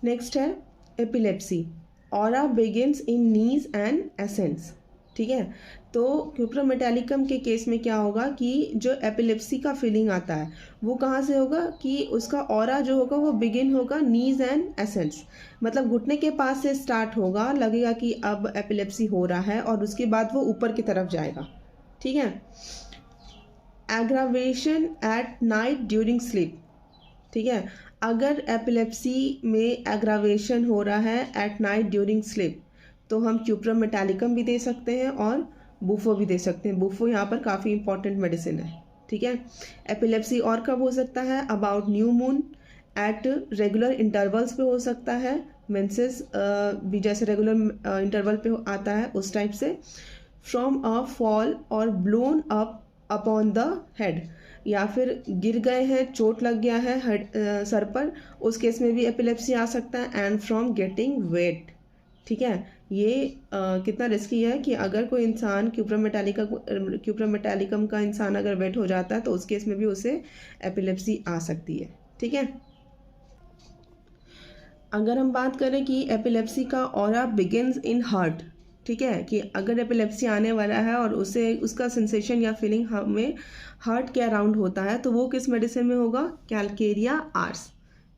Next है epilepsy, aura begins in knees and essence. ठीक है, तो क्यूप्रम मेटालिकम के केस में क्या होगा कि जो एपिलेप्सी का फीलिंग आता है वो कहाँ से होगा कि उसका ऑरा जो होगा वो बिगिन होगा नीज एंड एसेंस, मतलब घुटने के पास से स्टार्ट होगा, लगेगा कि अब एपिलेप्सी हो रहा है और उसके बाद वो ऊपर की तरफ जाएगा। ठीक है, aggravation at night during sleep. ठीक है, अगर एपिलेप्सी में एग्रावेशन हो रहा है एट नाइट ड्यूरिंग स्लीप तो हम क्यूप्रम मेटालिकम भी दे सकते हैं और बूफो भी दे सकते हैं। बूफो यहाँ पर काफ़ी इंपॉर्टेंट मेडिसिन है। ठीक है, एपिलेप्सी और कब हो सकता है? About new moon, at regular intervals पे हो सकता है, मेंसेस भी जैसे रेगुलर इंटरवल पे आता है उस टाइप से, फ्रॉम अ फॉल और blown up upon the head, या फिर गिर गए हैं, चोट लग गया है हेड सर पर, उस केस में भी एपिलेप्सी आ सकता है, एंड फ्रॉम गेटिंग वेट। ठीक है, ये कितना रिस्की है कि अगर कोई इंसान क्यूप्रम मेटालिकम का इंसान अगर वेट हो जाता है तो उस केस में भी उसे एपिलेप्सी आ सकती है। ठीक है, अगर हम बात करें कि एपिलेप्सी का ऑरा बिगिंस इन हार्ट, ठीक है, कि अगर एपिलेप्सी आने वाला है और उसे उसका सेंसेशन या फीलिंग हमें हार्ट के अराउंड होता है तो वो किस मेडिसिन में होगा? Calcarea ars.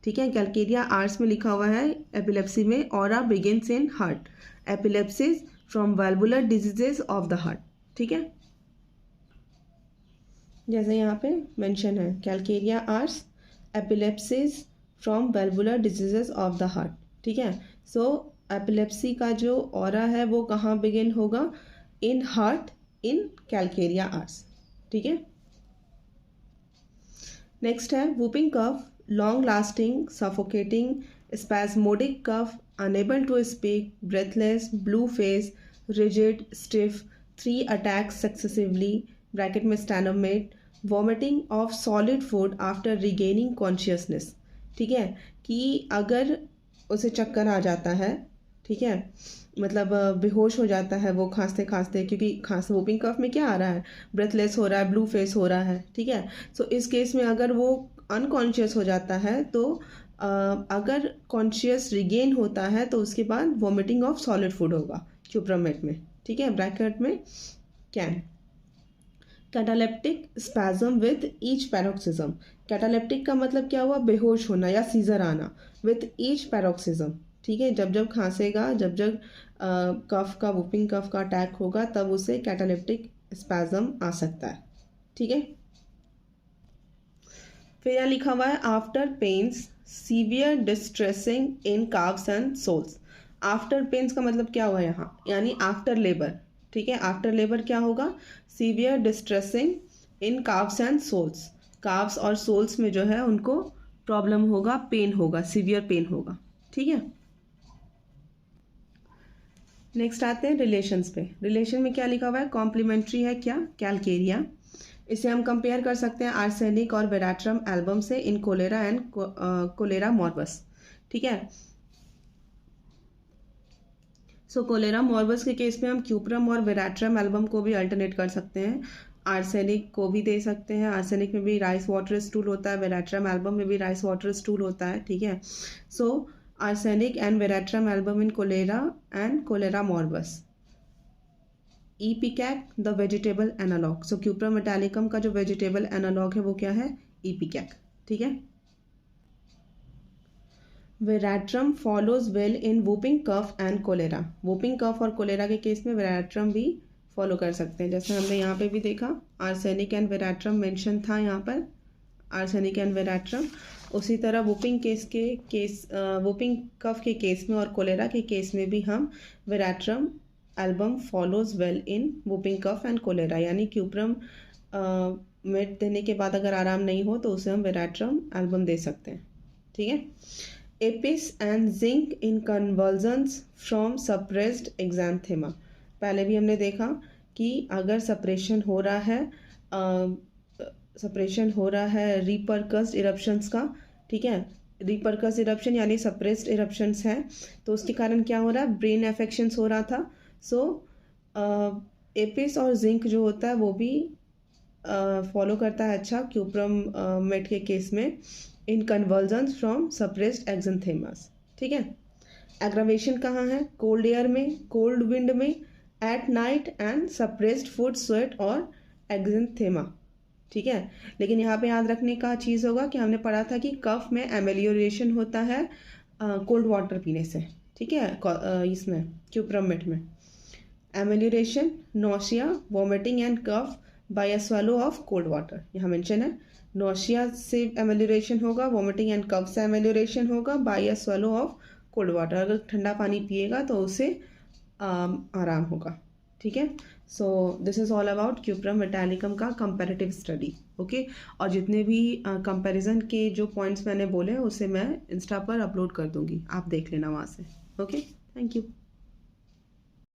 ठीक है, कैलकेरिया आर्स में लिखा हुआ है एपिलेप्सी में aura begins in heart, epilepsies from valvular diseases of the heart. ठीक है, जैसे यहाँ पे मेंशन है calcarea ars, epilepsies from valvular diseases of the heart. ठीक है, सो एपिलेप्सी का जो ऑरा है वो कहाँ बिगिन होगा? In heart, in calcarea ars. ठीक है, नेक्स्ट है whooping cough, long lasting, suffocating, spasmodic cough, unable to speak, breathless, blue face, rigid, stiff, 3 attacks successively bracket में स्टैनोमेट, vomiting of solid food after regaining consciousness. ठीक है, कि अगर उसे चक्कर आ जाता है, ठीक है, मतलब बेहोश हो जाता है वो खांसते खांसते, क्योंकि खांस वोपिंग कफ में क्या आ रहा है? ब्रेथलेस हो रहा है, ब्लू फेस हो रहा है। ठीक है, सो इस केस में अगर वो अनकॉन्शियस हो जाता है तो अगर कॉन्शियस रिगेन होता है तो उसके बाद वॉमिटिंग ऑफ सॉलिड फूड होगा क्यूप्रमेट में। ठीक है, ब्रैकेट में कैन, कैटालेप्टिक स्पैज्म विथ ईच पैरोक्सिज्म। कैटालेप्टिक का मतलब क्या हुआ? बेहोश होना या सीजर आना, विथ ईच पैरोक्सिज्म। ठीक है, जब जब खांसेगा, जब जब कफ का वुपिंग कफ का अटैक होगा तब उसे कैटालेप्टिक स्पैज्म आ सकता है। ठीक है, फिर यहाँ लिखा हुआ है after pains severe distressing in calves and soles. After pains का मतलब क्या हुआ यहाँ? यानी आफ्टर लेबर। ठीक है, आफ्टर लेबर क्या होगा? Severe distressing in calves and soles, calves और सोल्स में जो है उनको प्रॉब्लम होगा, पेन होगा, सीवियर पेन होगा। ठीक है, नेक्स्ट आते हैं रिलेशंस पे। रिलेशन में क्या लिखा हुआ है? कॉम्प्लीमेंट्री है क्या? कैलकेरिया। इसे हम कंपेयर कर सकते हैं आर्सेनिक और वेराट्रम एल्बम से इन कोलेरा एंड कोलेरा मॉर्बस। ठीक है, सो कोलेरा मॉर्बस के केस में हम क्यूप्रम और वेराट्रम एल्बम को भी अल्टरनेट कर सकते हैं, आर्सेनिक को भी दे सकते हैं। आर्सेनिक में भी राइस वाटर स्टूल होता है, वेराट्रम एल्बम में भी राइस वाटर स्टूल होता है। ठीक है, so arsenic and veratrum album in cholera and cholera morbus. Ipecac the vegetable analogue, so cuprum metallicum का जो वेजिटेबल एनालॉग है वो क्या है? इपिकैक। ठीक है, veratrum follows well in whooping cough and cholera. Whooping cough और कोलेरा के केस में वेराट्रम भी फॉलो कर सकते हैं, जैसे हमने यहाँ पे भी देखा आर्सेनिक एंड वेराट्रम मेंशन था यहाँ पर, आर्सेनिक एंड वेराट्रम। उसी तरह वूपिंग वूपिंग कफ के केस में और कोलेरा के केस में भी हम veratrum album follows well in whooping cough and cholera, यानी क्यूप्रम मेट देने के बाद अगर आराम नहीं हो तो उसे हम वेराट्रम एल्बम दे सकते हैं। ठीक है, apis and zinc in convulsions from suppressed exanthema. पहले भी हमने देखा कि अगर सप्रेशन हो रहा है रिपरकस्ड इरप्शंस का, ठीक है, रिपरकस्ड इरप्शन यानी सप्रेस्ड इरप्शंस हैं, तो उसके कारण क्या हो रहा है? ब्रेन एफेक्शंस हो रहा था। सो एपिस और जिंक जो होता है वो भी फॉलो करता है अच्छा क्यूप्रम मेट के केस में इन कन्वर्जन्स फ्रॉम सप्रेस्ड एक्जांथेमास। ठीक है। एग्रावेशन कहाँ है? कोल्ड एयर में, कोल्ड विंड में, at night and suppressed food sweat और एक्जिथेमा। ठीक है। लेकिन यहाँ पे याद रखने का चीज़ होगा कि हमने पढ़ा था कि कफ में एमेलियोरेशन होता है कोल्ड वाटर पीने से। ठीक है। इसमें क्यूप्रमेट में amelioration, nausea, vomiting and cough by a swallow of cold water, यहाँ मेंशन है। नोशिया से एमेलियोरेशन होगा, वॉमिटिंग एंड कफ से एमेलियोरेशन होगा by a swallow of cold water. अगर ठंडा पानी पिएगा तो उससे आराम होगा। ठीक है। So this is all about cuprum metallicum का कंपैरेटिव स्टडी। ओके। और जितने भी कंपैरिजन के जो पॉइंट्स मैंने बोले उसे मैं इंस्टा पर अपलोड कर दूंगी, आप देख लेना वहाँ से। Okay, thank you.